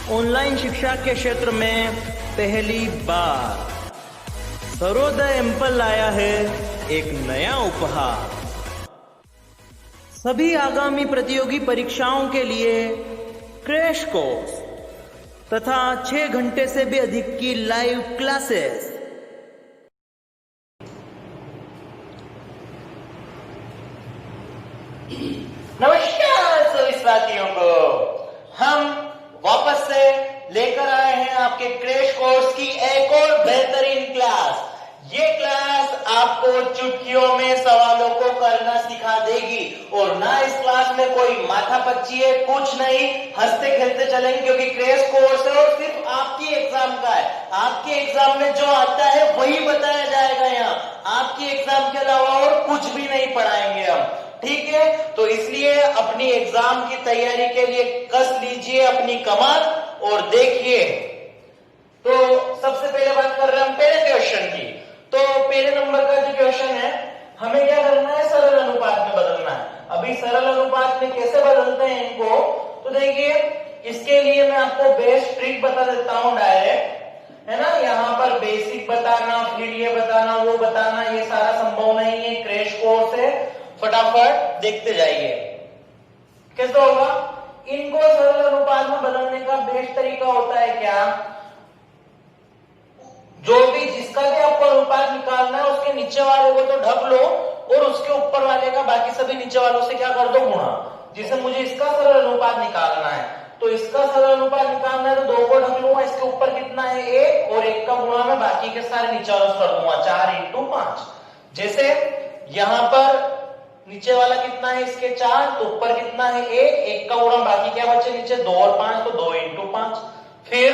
Online शिक्षा के क्षेत्र में पहली बार सर्वोदय एम्पल लाया है एक नया उपहार। सभी आगामी प्रतियोगी परीक्षाओं के लिए क्रैश कोर्स तथा 6 घंटे से भी अधिक की लाइव क्लासेस। नमस्कार सभी साथियों को, हम वापस से लेकर आए हैं आपके क्रैश कोर्स की एक और बेहतरीन क्लास। ये क्लास आपको चुटकियों में सवालों को करना सिखा देगी और ना इस क्लास में कोई माथापच्ची है, कुछ नहीं, हंसते खेलते चलेंगे क्योंकि क्रैश कोर्स है और सिर्फ आपकी एग्जाम का है। आपके एग्जाम में जो आता है वही बताया जाएगा यहाँ, आपकी एग्जाम के अलावा और कुछ भी नहीं पढ़ाएंगे हम, ठीक है। तो इसलिए अपनी एग्जाम की तैयारी के लिए कस लीजिए अपनी कमर और देखिए। तो सबसे पहले बात कर रहे हैं हम पहले क्वेश्चन की। तो पहले नंबर का जो क्वेश्चन है, हमें क्या करना है, सरल अनुपात में बदलना है। अभी सरल अनुपात में कैसे बदलते हैं इनको, तो देखिए इसके लिए मैं आपको बेस्ट ट्रिक बता देता हूं डायरेक्ट, है ना। यहाँ पर बेसिक बताना, फिर ये बताना, वो बताना, ये सारा संभव नहीं है, क्रैश कोर्स है, फटाफट देखते जाइए कैसे होगा। इनको सरल अनुपात में बदलने का बेस्ट तरीका होता है क्या, जो भी जिसका भी आपको अनुपात निकालना है उसके नीचे वाले को तो ढक लो और उसके ऊपर वाले का बाकी सभी नीचे वालों से क्या कर दो, गुणा। जिसे मुझे इसका सरल अनुपात निकालना है, तो इसका सरल अनुपात निकालना है तो 2 को ढक लूंगा, इसके ऊपर कितना है 1 और 1 का गुणा में बाकी के सारे नीचे वालों से कर दूंगा 4 × 5। जैसे यहां पर नीचे वाला कितना है इसके 4, तो ऊपर कितना है 1, 1 का गुणा बाकी क्या बचे नीचे 2 और 5, तो 2 × 5। फिर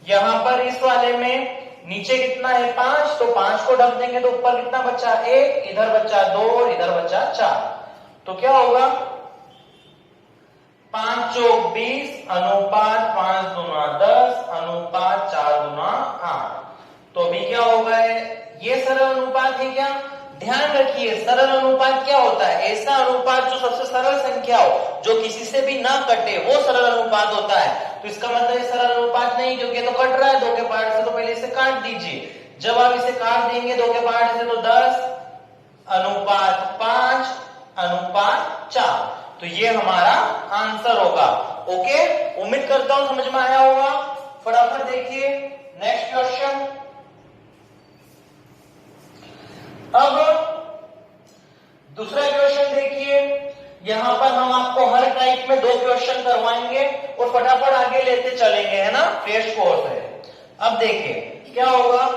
यहां पर इस वाले में नीचे कितना है 5, तो 5 को ढक देंगे तो ऊपर कितना बचा 1, इधर बचा 2 और इधर बचा 4। तो क्या होगा 5 चौक 20 अनुपात 5 दूना 10 अनुपात 4 दूना 8। तो अभी क्या होगा, ये सरल अनुपात है क्या। ध्यान रखिए सरल अनुपात क्या होता है, ऐसा अनुपात जो सबसे सरल संख्या हो, जो किसी से भी ना कटे, वो सरल अनुपात होता है। तो इसका मतलब ये सरल अनुपात नहीं, क्योंकि तो कट रहा है 2 के पार्ट से, तो पहले इसे काट दीजिए। जब आप इसे काट देंगे 2 के पार्ट से तो 10 अनुपात 5 अनुपात 4, तो ये हमारा आंसर होगा। ओके, उम्मीद करता हूं समझ में आया होगा। फटाफट देखिए नेक्स्ट क्वेश्चन। अब दूसरा क्वेश्चन देखिए, यहां पर हम आपको हर टाइप में 2 क्वेश्चन करवाएंगे और फटाफट आगे लेते चलेंगे, है ना, क्रैश कोर्स है। अब देखिए क्या होगा,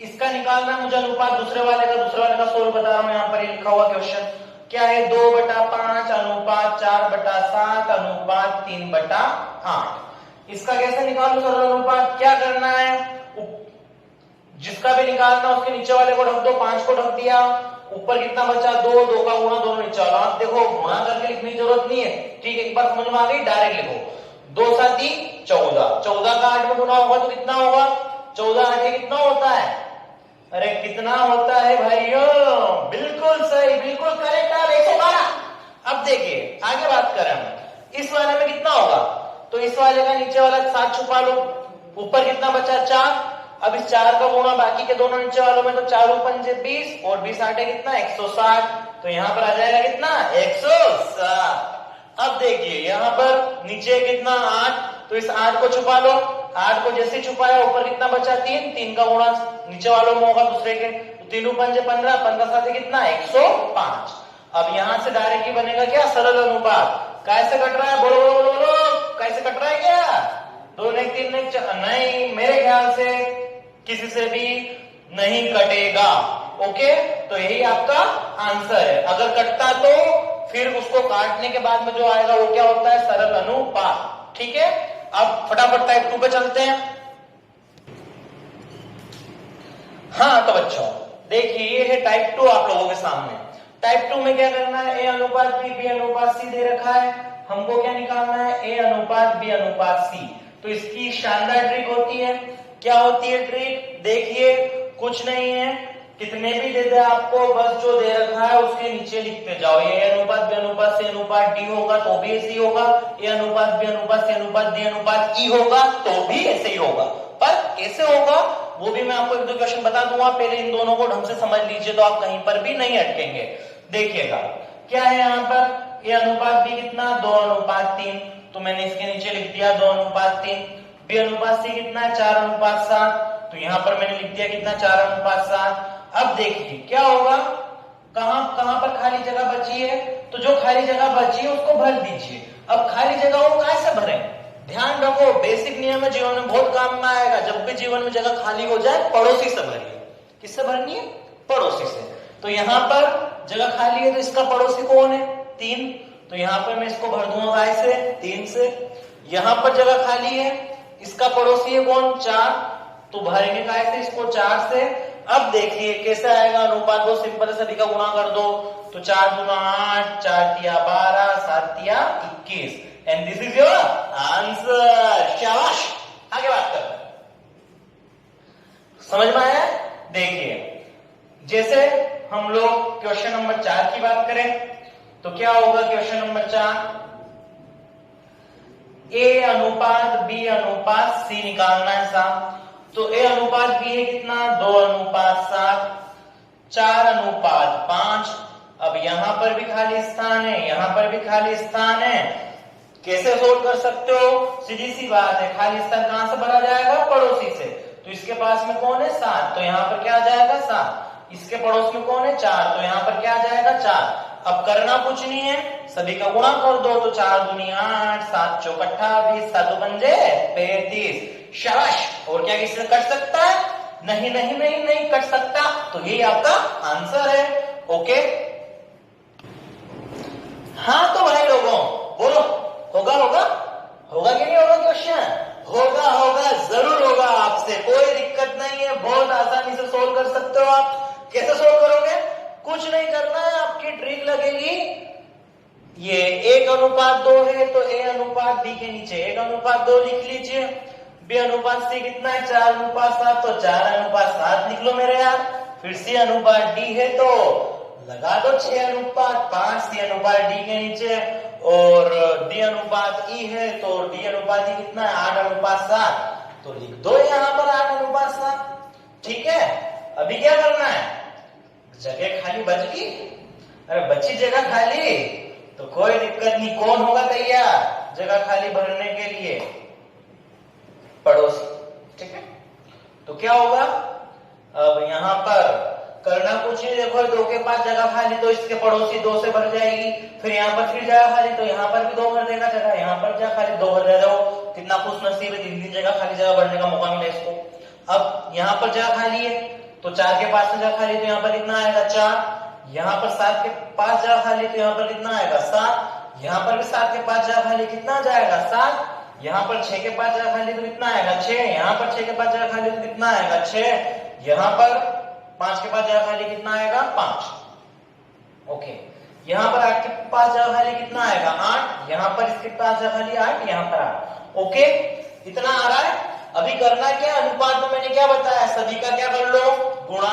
इसका निकालना मुझे अनुपात दूसरे वाले का सोल्व बता रहा हूं। यहां पर लिखा हुआ क्वेश्चन क्या है, 2/5 अनुपात 4/7 अनुपात 3/8। इसका कैसे निकालू सरल अनुपात, क्या करना है, जिसका भी निकालना उसके नीचे वाले को ढक दो, 5 को ढक दिया, ऊपर कितना बचा 2, 2 का गुणा दोनों नीचे वाला। आप देखो गुणा करके लिखने की जरूरत नहीं है, ठीक है, एक बार समझ में आ गई, डायरेक्ट लिखो 2 × 7 = 14, 14 का 8 में गुणा होगा तो कितना होगा, 14 × 8 कितना होता है, अरे कितना होता है भाइयों, बिल्कुल सही, बिल्कुल करेक्ट, 112। अब देखिए आगे बात करें हम, इस वाले में कितना होगा, तो इस वाले का नीचे वाला 7 छुपा लो, ऊपर कितना बचा 4। अब इस 4 का गुणा बाकी के दोनों नीचे वालों में, तो 4 × 5 = 20 और 20 × 8 कितना 160, तो यहां पर आ जाएगा कितना 160। अब देखिए यहां पर नीचे कितना 8, तो इस 8 को छुपा लो, 8 को जैसे छुपाया ऊपर कितना बचा 3, 3 का गुणा नीचे वालों में होगा दूसरे के, तो 3 × 5 = 15, 15 7 कितना 105। अब यहां से डायरेक्ट ही बनेगा क्या, सरल अनुपात। कैसे कट रहा है, बोलो बोलो बोलो बोलो, कैसे कट रहा है क्या, 2 1 3 नहीं, मेरे ख्याल से किसी से भी नहीं कटेगा। ओके, तो यही आपका आंसर है। अगर कटता तो फिर उसको काटने के बाद में जो आएगा वो क्या होता है, सरल अनुपात, ठीक है। अब फटाफट टाइप 2 पे चलते हैं। हाँ तो बच्चों देखिए ये है टाइप 2 आप लोगों के सामने। टाइप 2 में क्या करना है, A अनुपात B B अनुपात C दे रखा है, हमको क्या निकालना है, A अनुपात B अनुपात C। तो इसकी शानदार ट्रिक होती है, क्या होती है ट्रिक, देखिए कुछ नहीं है, कितने भी दे दे आपको, बस जो दे रखा है उसके नीचे लिखते जाओ। ये अनुपात बी अनुपात सी अनुपात डी होगा तो भी ऐसे ही होगा, ये अनुपात बी अनुपात सी अनुपात डी अनुपात ई होगा तो भी ऐसे ही होगा। पर कैसे होगा वो भी मैं आपको एक दो क्वेश्चन बता दूंगा, पहले इन दोनों को ढंग से समझ लीजिए तो आप कहीं पर भी नहीं अटकेंगे। देखिएगा क्या है यहाँ पर, ये अनुपात बी कितना 2:3, तो मैंने इसके नीचे लिख दिया 2:3। बी अनुपात सी कितना है 4:7, तो यहाँ पर मैंने लिख दिया कितना 4:7। अब देखिए क्या होगा, कहां कहां पर खाली जगह बची है, तो जो खाली जगह बची है उसको भर दीजिए। अब खाली जगह को कैसे भरें, ध्यान रखो बेसिक नियम है, जीवन में बहुत काम में आएगा। जब भी जीवन में जगह खाली हो जाए पड़ोसी से भरिए। किससे भरनी है, पड़ोसी से। तो यहाँ पर जगह खाली है तो इसका पड़ोसी कौन है 3, तो यहाँ पर मैं इसको भर दूंगा काय से 3 से। यहाँ पर जगह खाली है, इसका पड़ोसी है कौन 4, तो भरेंगे काय से इसको 4 से। अब देखिए कैसे आएगा अनुपात, बहुत सिंपल है, सभी का गुणा कर दो, तो 4 दूना 8, 4 तिया 12, 7 तिया 21 and this is your answer. शाबाश, आगे बात कर, समझ में आया। देखिए जैसे हम लोग क्वेश्चन नंबर 4 की बात करें तो क्या होगा, क्वेश्चन नंबर 4 ए अनुपात बी अनुपात सी निकालना है साहब। तो ए अनुपात बी है कितना 2:7, 4:5। अब यहां पर भी खाली स्थान है, यहां पर भी खाली स्थान है, कैसे सोल्व कर सकते हो, सीधी सी बात है, खाली स्थान कहां से भरा जाएगा, पड़ोसी से। तो इसके पास में कौन है 7, तो यहां पर क्या आ जाएगा 7। इसके पड़ोस में कौन है 4, तो यहां पर क्या आ जाएगा 4। अब करना कुछ नहीं है, सभी का गुणा कर दो, तो 4 दूनी 8, 7 चौक 28, 7 पंजे 35। शाबाश। और क्या किसी से कट सकता है, नहीं नहीं नहीं नहीं कट सकता, तो यही आपका आंसर है। ओके, हाँ तो भाई लोगों बोलो, होगा होगा होगा कि नहीं होगा क्वेश्चन, होगा होगा जरूर होगा, आपसे कोई दिक्कत नहीं है, बहुत आसानी से सोल्व कर सकते हो आप। कैसे सोल्व करोगे, कुछ नहीं करना है, आपकी ट्रिक लगेगी, ये 1:2 है तो ए अनुपात बी के नीचे 1:2 लिख लीजिए, बी अनुपात सी कितना है 4:7, तो 4:7 लिख लो मेरे यार। फिर सी अनुपात डी है तो लगा दो 6:5, सी अनुपात डी के नीचे, और डी अनुपात ई है तो डी अनुपात ई कितना है 8:7, तो लिख दो यहां पर 8:7। ठीक है, अभी क्या करना है, जगह खाली बच गई, अरे बची जगह खाली तो कोई दिक्कत नहीं, कौन होगा तैयार जगह खाली भरने के लिए, पड़ोसी। ठीक है, तो क्या होगा, अब यहां पर करना कुछ नहीं, देखो 2 के पास जगह खाली तो इसके पड़ोसी 2 से भर जाएगी, फिर यहाँ पर फिर जगह खाली तो यहाँ पर भी 2 भर देगा जगह, यहाँ पर जगह खाली 2 भर दे रहे हो, कितना खुश नसीब है, 3 जगह खाली जगह भरने का मौका मिला इसको। अब यहाँ पर जगह खाली है तो 4 के पास जगह खाली तो यहाँ पर कितना आएगा 4, यहाँ पर 7 के पास जगह खाली तो यहाँ पर कितना आएगा 7, यहाँ पर भी 7 के पास जगह खाली कितना जाएगा 7, यहाँ पर 6 के पास जगह खाली तो कितना आएगा 6, यहाँ पर 6 के पास जगह खाली तो कितना आएगा 6, यहाँ पर 5 के पास जगह खाली कितना आएगा 5। ओके, यहाँ पर 8 के पास जगह खाली कितना आएगा 8, यहाँ पर इसके पास जगह खाली 8, यहाँ पर 8। ओके, इतना आ रहा है। अभी करना क्या, अनुपात में मैंने क्या बताया, सभी का क्या कर लो गुणा,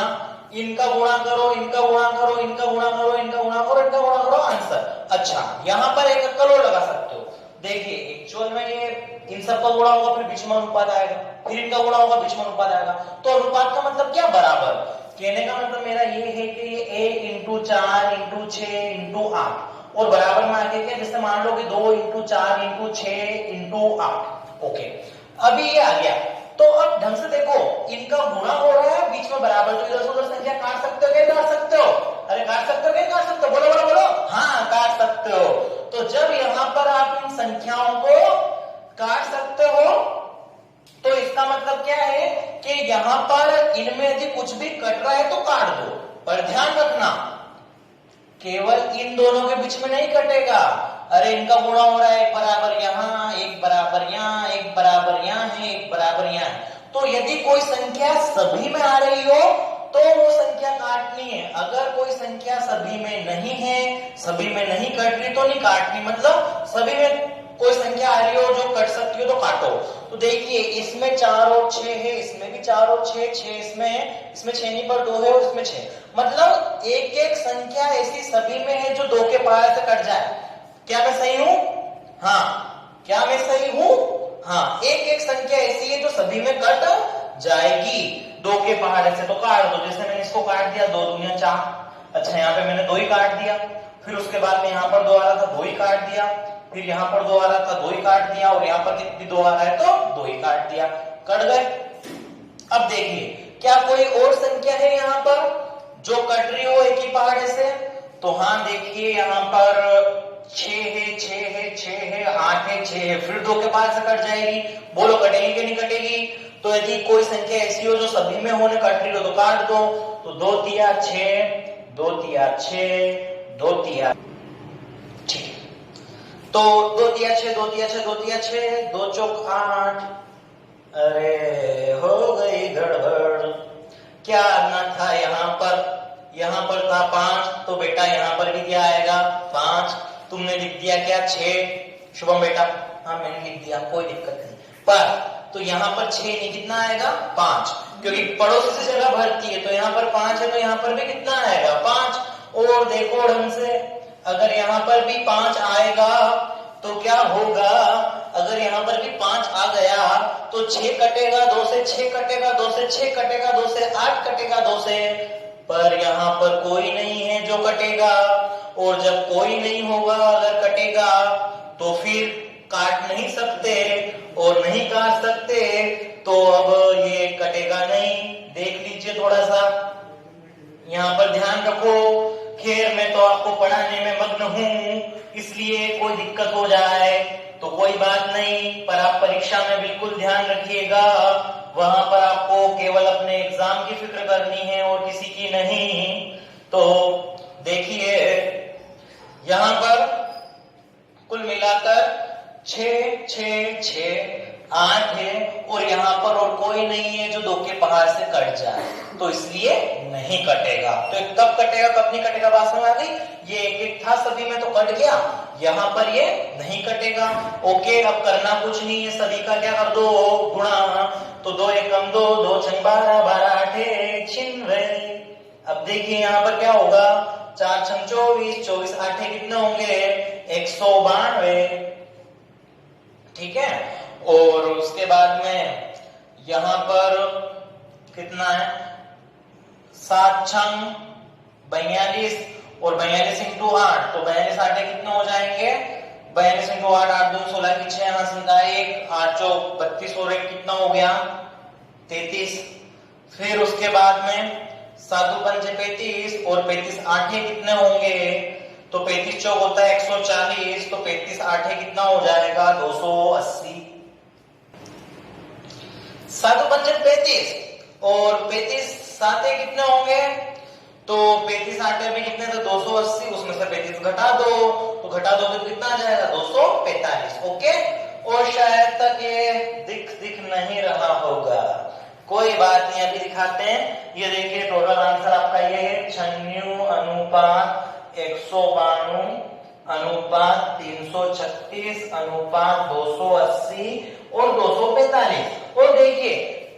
इनका गुणा करो, इनका गुणा करो, इनका गुणा करो, इनका गुणा करो, इनका गुणा करो, आंसर। अच्छा, यहाँ पर एक अक्कल और लगा सकते हो, देखिए एक्चुअल में ये इन सबका गुणा होगा फिर बीच में अनुपात आएगा, फिर इनका गुणा होगा बीच में अनुपात आएगा, तो अनुपात का मतलब क्या, बराबर। कहने का मतलब मेरा ये है कि ये 1 × 4 × 6 × 8 और बराबर में आगे क्या, जैसे मान लो कि 2 × 4 × 6 × 8। ओके, अभी ये आ गया, तो अब ढंग से देखो, इनका गुणा हो रहा है बीच में बराबर, तो इधर से उधर संख्या काट सकते हो क्या, काट सकते हो, अरे काट सकते हो क्या, काट सकते हो, बोलो बोलो बोलो, हाँ काट सकते हो। तो जब यहाँ पर आप इन संख्याओं को काट सकते हो तो इसका मतलब क्या है कि यहां पर इनमें यदि कुछ भी कट रहा है तो काट दो, पर ध्यान रखना केवल इन दोनों के बीच में नहीं कटेगा, अरे इनका गुणा हो रहा है, एक बराबर यहाँ, एक बराबर यहाँ, एक बराबर यहाँ है, एक बराबर यहाँ है, तो यदि कोई संख्या सभी में आ रही हो तो वो संख्या काटनी है, अगर कोई संख्या सभी में नहीं है, सभी में नहीं कट रही तो नहीं काटनी, मतलब सभी में कोई संख्या आ रही हो जो कट सकती हो है तो काटो। तो देखिए इसमें 4 और 6 है, इसमें भी 4 और 6, 6 इसमें है, इसमें 6 नहीं पर 2 है और इसमें 6, मतलब एक एक संख्या ऐसी सभी में है जो 2 के पहाड़ से कट जाए। क्या मैं सही हूं? हाँ, क्या मैं सही हूं? हाँ, एक एक संख्या ऐसी है जो सभी में कट जाएगी 2 के पहाड़ से। तो काट दो, जैसे मैंने इसको काट दिया, 2 दूनी 4। अच्छा, यहाँ पे मैंने 2 ही काट दिया, फिर उसके बाद में यहाँ पर 2 आ रहा था, 2 ही काट दिया, फिर यहाँ पर 2 आ रहा था, 2 ही काट दिया, और यहाँ पर कितनी 2 आ रहा है तो 2 ही काट दिया, कट गए। अब देखिए क्या कोई और संख्या है यहाँ पर जो कट रही हो एक ही पहाड़े से? तो हाँ देखिए यहाँ पर 6 है, 6 है, 6 है, 8 है, 6 है, फिर 2 के पहाड़ से कट जाएगी। बोलो कटेगी कि नहीं कटेगी? तो यदि कोई संख्या ऐसी हो जो सभी में होने कट रही हो तो काट दो। तो 2 तिया 6, 2 तिया 6, 2 तिया, ठीक, तो 2 तिया 6, 2 तिया 6, 2 तिया 6, 2 चौक 8। अरे हो गई गड़बड़, क्या आना था यहाँ पर था 5, तो बेटा यहाँ पर भी क्या आएगा 5। तुमने लिख दिया क्या 6 शुभम बेटा? हाँ मैंने लिख दिया, कोई दिक्कत नहीं, पर तो यहाँ पर 6 नहीं, कितना आएगा 5, क्योंकि पड़ोसी से जगह भरती है, तो यहाँ पर 5 है तो यहाँ पर भी कितना आएगा 5। और देखो ढंग से, अगर यहाँ पर भी 5 आएगा तो क्या होगा? अगर यहाँ पर भी 5 आ गया तो 6 कटेगा 2 से, 6 कटेगा 2 से, 6 कटेगा 2 से, 8 कटेगा 2 से, पर यहाँ पर कोई नहीं है जो कटेगा। और जब कोई नहीं होगा अगर कटेगा तो फिर काट नहीं सकते, और नहीं काट सकते तो अब ये कटेगा नहीं। देख लीजिए थोड़ा सा, यहाँ पर ध्यान रखो। खैर मैं तो आपको पढ़ाने में मग्न हूं, इसलिए कोई दिक्कत हो जाए तो कोई बात नहीं, पर आप परीक्षा में बिल्कुल ध्यान रखिएगा। वहां पर आपको केवल अपने एग्जाम की फिक्र करनी है और किसी की नहीं। तो देखिए यहां पर कुल मिलाकर 6, 6, 6, 8 है, और यहाँ पर और कोई नहीं है जो 2 के पहाड़ से कट जाए, तो इसलिए नहीं कटेगा। तो कब कटेगा कब नहीं कटेगा बात समझ आ गई? ये एक एक था सभी में तो कट गया, यहाँ पर ये नहीं कटेगा। ओके, अब करना कुछ नहीं है, सभी का क्या कर दो गुणा। तो 2 एकम 2, 2 छंग 12, 12 आठे छिन्वे। अब देखिए यहाँ पर क्या होगा, 4 छंग 24, 24 आठे कितने होंगे 192, ठीक है। और उसके बाद में यहां पर कितना है 7 छंग 42, और 42 इंटू 8, तो 42 आठे कितने हो जाएंगे 42 इंटू 8, 8 दूनी 16 की 6, यहाँ संख्या 1, 8 चौक 32 और 1 कितना हो गया 33। फिर उसके बाद में 7 दू पंजे 35, और 35 आठे कितने होंगे, तो 35 चौक होता है 140, तो 35 आठे कितना हो जाएगा 280। 7 पंजे 35, और 35 साते कितने होंगे, तो 35 आठे में कितने थे 280, उसमें से 35 घटा दो, तो घटा दो तो कितना आ जाएगा 245। ओके, और शायद तक ये दिख नहीं रहा होगा, कोई बात नहीं, अभी दिखाते हैं। ये देखिए टोटल आंसर आपका ये है 96 अनुपात 192 अनुपात 336 अनुपात 280 और 245। और देखिए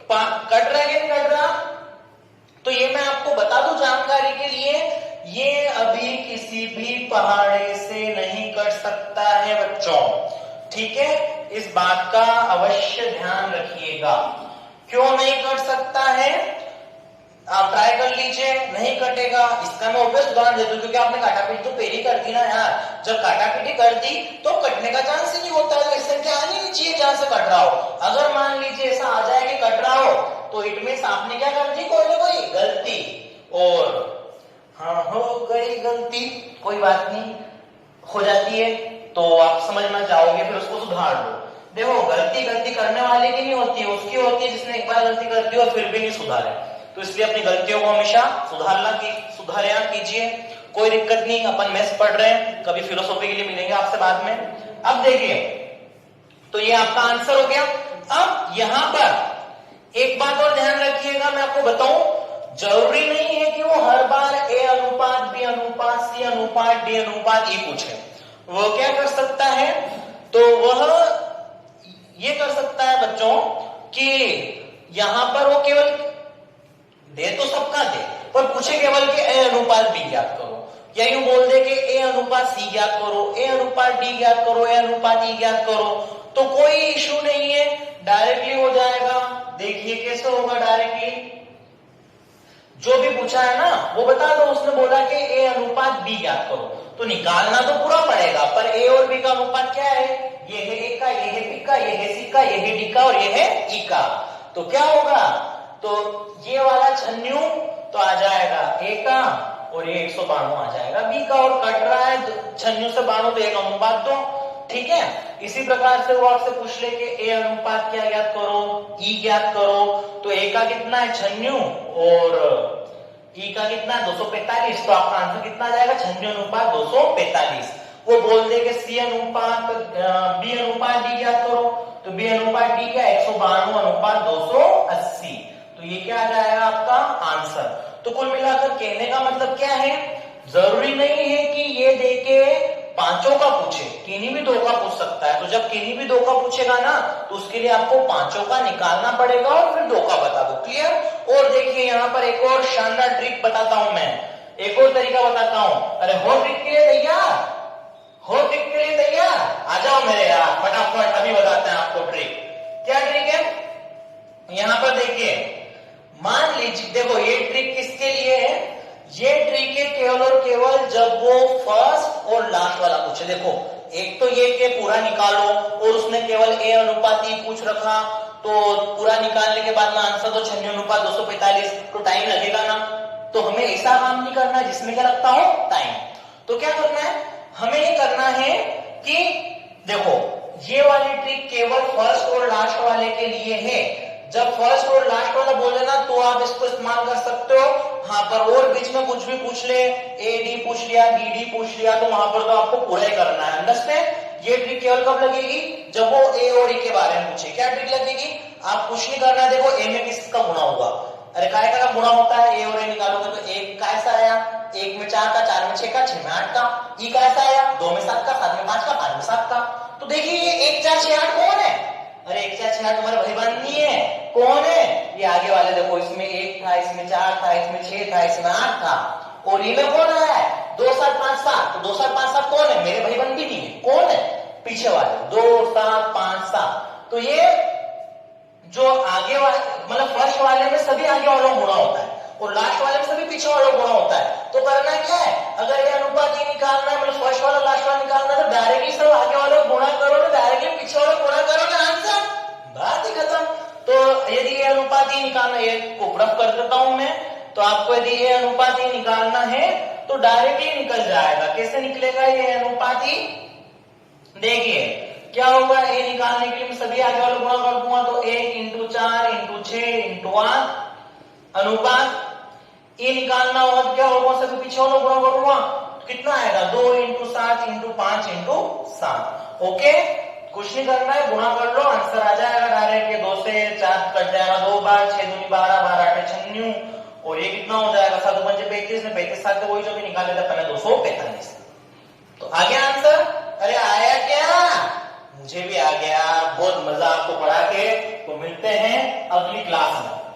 कट रहा है कि नहीं कट रहा? तो ये मैं आपको बता दूं जानकारी के लिए, ये अभी किसी भी पहाड़े से नहीं कट सकता है बच्चों, ठीक है। इस बात का अवश्य ध्यान रखिएगा। क्यों नहीं कट सकता है आप ट्राई कर लीजिए, नहीं कटेगा। इसका मैं ऑब्वियस उदाहरण देता हूं, क्योंकि आपने काटापीटी तो पहली कर दी ना यार। जब काटापीटी कर दी तो कटने का चांस ही नहीं होता है, इससे क्या आनी नहीं चाहिए जहां से कट रहा हो। अगर मान लीजिए ऐसा आ जाए कि कट रहा हो, तो इट मींस आपने क्या कर दी, कोई ना कोई गलती, और हाँ हो गई गलती, कोई बात नहीं, हो जाती है तो आप समझना चाहोगे, फिर उसको सुधार दो। देखो गलती करने वाले की नहीं होती है, उसकी होती है जिसने एक बार गलती कर दी और फिर भी नहीं सुधारे। तो इसलिए अपनी गलतियों को हमेशा सुधारिया कीजिए, कोई दिक्कत नहीं। अपन मैथ्स पढ़ रहे हैं, कभी फिलोसॉफी के लिए मिलेंगे आपसे बाद में। अब देखिए, तो ये आपका आंसर हो गया। अब यहां पर एक बात और ध्यान रखिएगा, मैं आपको बताऊं, जरूरी नहीं है कि वो हर बार ए अनुपात बी अनुपात सी अनुपात डी अनुपात ई पूछे। वो क्या कर सकता है, तो वह ये कर सकता है बच्चों कि यहां पर वो केवल दे तो सबका दे, पर पूछे केवल कि ए अनुपात बी ज्ञात करो, या यूं बोल दे कि ए अनुपात सी ज्ञात करो, ए अनुपात डी ज्ञात करो, ए अनुपात ई ज्ञात करो, तो कोई इश्यू नहीं है, डायरेक्टली हो जाएगा। देखिए कैसे होगा डायरेक्टली, जो भी पूछा है ना वो बता दो। उसने बोला कि ए अनुपात बी ज्ञात करो, तो निकालना तो पूरा पड़ेगा, पर ए और बी का अनुपात क्या है, ये है ए का, ये है बी का, ये है सी का, ये है डी का और ये है ई का। तो क्या होगा, तो ये वाला 96 तो आ जाएगा ए का और ये 192 आ जाएगा बी का, और कट रहा है 96 से 92 तो एक अनुपात दो, ठीक है। इसी प्रकार से वो आपसे पूछ ले कि ए अनुपात क्या ज्ञात करो, ई ज्ञात करो, तो ए का कितना है 96 और ई का कितना है 245, तो आपका आंसर कितना आ जाएगा 96 अनुपात 245। वो बोल दे कि सी अनुपात बी अनुपात डी ज्ञात करो, तो बी अनुपात डी क्या 192 अनुपात 280, तो ये क्या आ जाएगा आपका आंसर। तो कुल मिलाकर कहने का मतलब क्या है, जरूरी नहीं है कि ये देके पांचों का पूछे, किन्हीं भी दो का पूछ सकता है। तो जब किन्हीं भी दो का पूछेगा ना तो उसके लिए आपको पांचों का निकालना पड़ेगा और फिर दो का बता दो, क्लियर। और देखिए यहाँ पर एक और शानदार ट्रिक बताता हूं मैं, एक और तरीका बताता हूं। अरे हो ट्रिक के लिए तैयार, हो ट्रिक के लिए तैयार, आ जाओ मेरे यार फटाफट, अभी बताते हैं आपको ट्रिक। क्या ट्रिक है, यहां पर देखिए, मान लीजिए, देखो ये ट्रिक किसके लिए है, ये ट्रिक है केवल और केवल जब वो फर्स्ट और लास्ट वाला पूछे। देखो एक तो ये कि पूरा निकालो और उसने केवल ए अनुपात ई पूछ रखा, तो पूरा निकालने के बाद में आंसर तो 96 अनुपात 245, तो टाइम लगेगा ना। तो हमें ऐसा काम नहीं करना है जिसमें क्या लगता हो टाइम। तो क्या करना है, हमें ये करना है कि देखो ये वाली ट्रिक केवल फर्स्ट और लास्ट वाले के लिए है। जब फर्स्ट और लास्ट वाला बोले ना तो आप इसको इस्तेमाल कर सकते हो, हाँ पर और बीच में कुछ भी पूछ ले, ए डी पूछ लिया, बी डी पूछ लिया, तो वहां पर तो आपको पूरा ही करना है, अंडरस्टैंड। ये ट्रिक केवल कब लगेगी, जब वो ए और ई के बारे में पूछे। क्या ट्रिक लगेगी, आप कुछ नहीं करना है, देखो ए में किसका गुणा हुआ, अरे काय का गुणा होता है, ए और ए निकालोगे तो एक कैसा आया, एक में 4 का, 4 में 6 का, 6 में 8 का, ई कैसा आया 2 में 7 का, 7 में 5 का, 5 में 7 का। तो देखिए ये 1 4 6 8 कौन है, अरे 1 4 6 8 तुम्हारे भाईबंद नहीं है, कौन है, ये आगे वाले देखो, इसमें 1 था, इसमें 4 था, इसमें 6 था, इसमें 8 था, और ये में कौन आया है 2 7 5 7, तो 2 7 5 7 कौन है, मेरे भाईबंद भी नहीं है, कौन है पीछे वाले 2 7 5 7। तो ये जो आगे वाले मतलब फर्स्ट वाले में सभी आगे वालों गुणा होता है और लास्ट वाले में सभी पीछे वालों गुणा होता है। तो करना क्या है, अगर ये अनुपात ये निकालना है, मतलब फर्स्ट वाला लास्ट वाला निकालना है, तो डायरेक्टली सब आगे वालों गुणा करो ना, डायरेक्टली पीछे वालों गुणा करो ना, आंसर बात ही खत्म। तो यदि ये अनुपात ही निकालना, ये को रफ कर देता हूं मैं, तो आपको यदि ये अनुपात ही निकालना है तो डायरेक्टली निकल जाएगा। कैसे निकलेगा ये अनुपात ही, देखिए क्या होगा, ए निकालने के लिए मैं सभी आगे वालों गुणा कर दूंगा, तो 1 × 4 × 6 × 8 अनुपात ए निकालना होगा तो क्या होगा, सभी पीछे वालों गुणा करूंगा, कितना आएगा 2 × 7 × 5 × 7। ओके, कुछ नहीं करना है, गुणा कर लो, आंसर आ जाएगा डायरेक्ट। ये 2 से 4 कट जाएगा 2 बार, 6 दूनी 12, 12 8 96, और ये कितना हो जाएगा 7 5 35 में 35 7 वही जो भी निकाले थे पहले 245। तो आ गया आंसर, अरे आया क्या, मुझे भी आ गया, बहुत मजा आपको पढ़ा के। तो मिलते हैं अगली क्लास में।